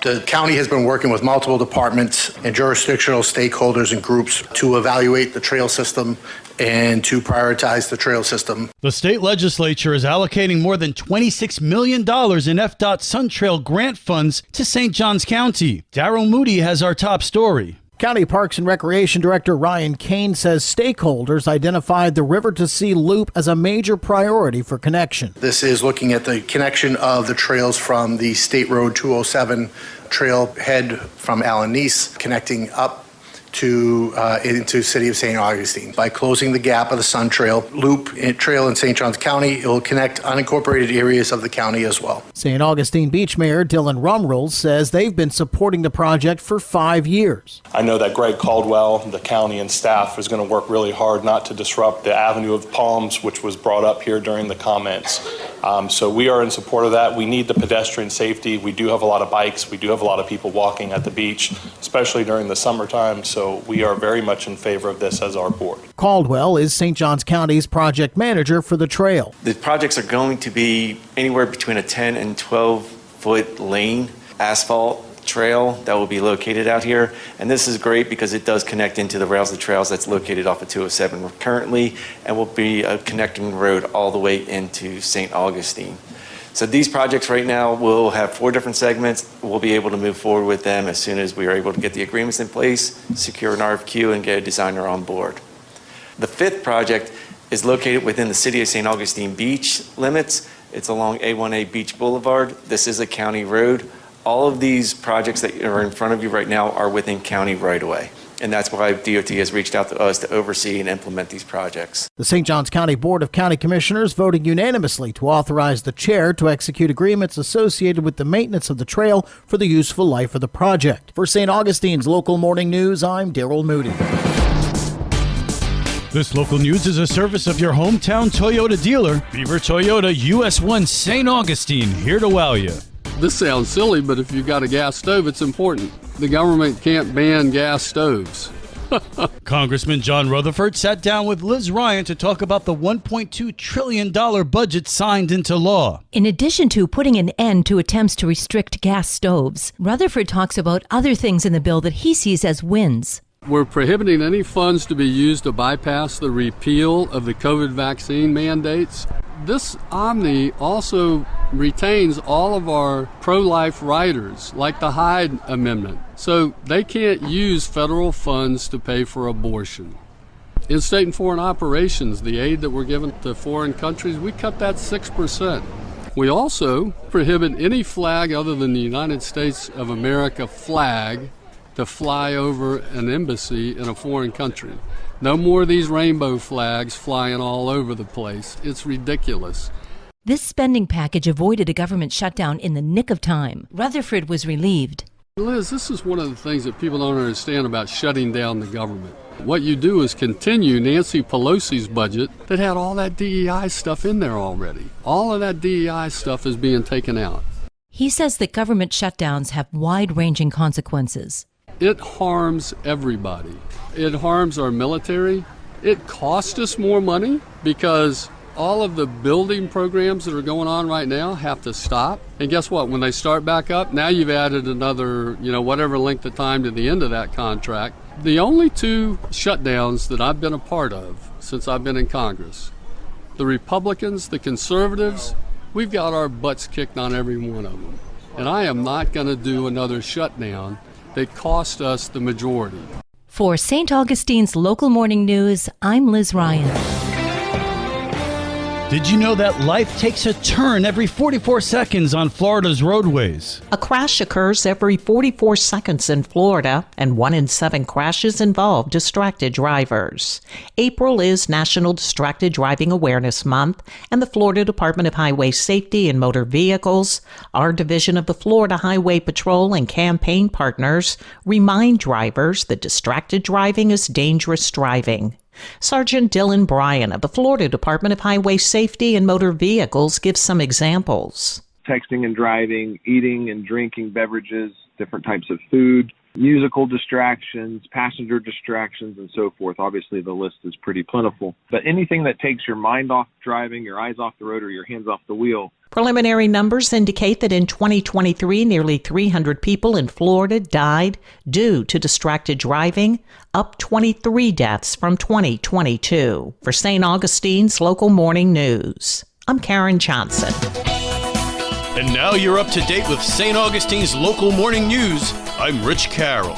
The county has been working with multiple departments and jurisdictional stakeholders and groups to evaluate the trail system and to prioritize the trail system. The state legislature is allocating more than $26 million in FDOT Sun Trail grant funds to St. Johns County. Darryl Moody has our top story. County Parks and Recreation Director Ryan Kane says stakeholders identified the River to Sea Loop as a major priority for connection. This is looking at the connection of the trails from the State Road 207 trailhead from Allen Neese, connecting up to into City of St. Augustine. By closing the gap of the Sun Trail Loop trail in St. Johns County, it will connect unincorporated areas of the county as well. St. Augustine Beach Mayor Dylan Rumrull says they've been supporting the project for 5 years. I know that Greg Caldwell, the county and staff, is going to work really hard not to disrupt the Avenue of Palms, which was brought up here during the comments. So we are in support of that. We need the pedestrian safety. We do have a lot of bikes. We do have a lot of people walking at the beach, especially during the summertime. So we are very much in favor of this as our board. Caldwell is St. Johns County's project manager for the trail. The projects are going to be anywhere between a 10 and 12-foot lane asphalt trail that will be located out here. And this is great because it does connect into the Rails of Trails that's located off of 207 currently and will be a connecting road all the way into St. Augustine. So these projects right now will have 4 different segments. We'll be able to move forward with them as soon as we are able to get the agreements in place, secure an RFQ, and get a designer on board. The 5th project is located within the City of St. Augustine beach limits. It's along A1A Beach Boulevard. This is a county road. All of these projects that are in front of you right now are within county right-of-way. And that's why DOT has reached out to us to oversee and implement these projects. The St. Johns County Board of County Commissioners voted unanimously to authorize the chair to execute agreements associated with the maintenance of the trail for the useful life of the project. For St. Augustine's Local Morning News, I'm Darryl Moody. This local news is a service of your hometown Toyota dealer, Beaver Toyota US 1 St. Augustine, here to wow you. This sounds silly, but if you've got a gas stove, it's important. The government can't ban gas stoves. Congressman John Rutherford sat down with Liz Ryan to talk about the $1.2 trillion budget signed into law. In addition to putting an end to attempts to restrict gas stoves, Rutherford talks about other things in the bill that he sees as wins. We're prohibiting any funds to be used to bypass the repeal of the COVID vaccine mandates. This Omni also retains all of our pro-life riders, like the Hyde Amendment, so they can't use federal funds to pay for abortion. In state and foreign operations, the aid that we're giving to foreign countries, we cut that 6%. We also prohibit any flag other than the United States of America flag to fly over an embassy in a foreign country. No more of these rainbow flags flying all over the place. It's ridiculous. This spending package avoided a government shutdown in the nick of time. Rutherford was relieved. Liz, this is one of the things that people don't understand about shutting down the government. What you do is continue Nancy Pelosi's budget that had all that DEI stuff in there already. All of that DEI stuff is being taken out. He says that government shutdowns have wide-ranging consequences. It harms everybody. It harms our military. It costs us more money because all of the building programs that are going on right now have to stop. And guess what? When they start back up, now you've added another, whatever length of time to the end of that contract. The only 2 shutdowns that I've been a part of since I've been in Congress, the Republicans, the conservatives, we've got our butts kicked on every one of them. And I am not going to do another shutdown that cost us the majority. For St. Augustine's Local Morning News, I'm Liz Ryan. Did you know that life takes a turn every 44 seconds on Florida's roadways? A crash occurs every 44 seconds in Florida, and 1 in 7 crashes involve distracted drivers. April is National Distracted Driving Awareness Month, and the Florida Department of Highway Safety and Motor Vehicles, our division of the Florida Highway Patrol, and campaign partners remind drivers that distracted driving is dangerous driving. Sergeant Dylan Bryan of the Florida Department of Highway Safety and Motor Vehicles gives some examples. Texting and driving, eating and drinking beverages, different types of food, musical distractions, passenger distractions, and so forth. Obviously, the list is pretty plentiful. But anything that takes your mind off driving, your eyes off the road, or your hands off the wheel. Preliminary numbers indicate that in 2023, nearly 300 people in Florida died due to distracted driving, up 23 deaths from 2022. For St. Augustine's Local Morning News, I'm Karen Johnson. And now you're up to date with St. Augustine's Local Morning News. I'm Rich Carroll.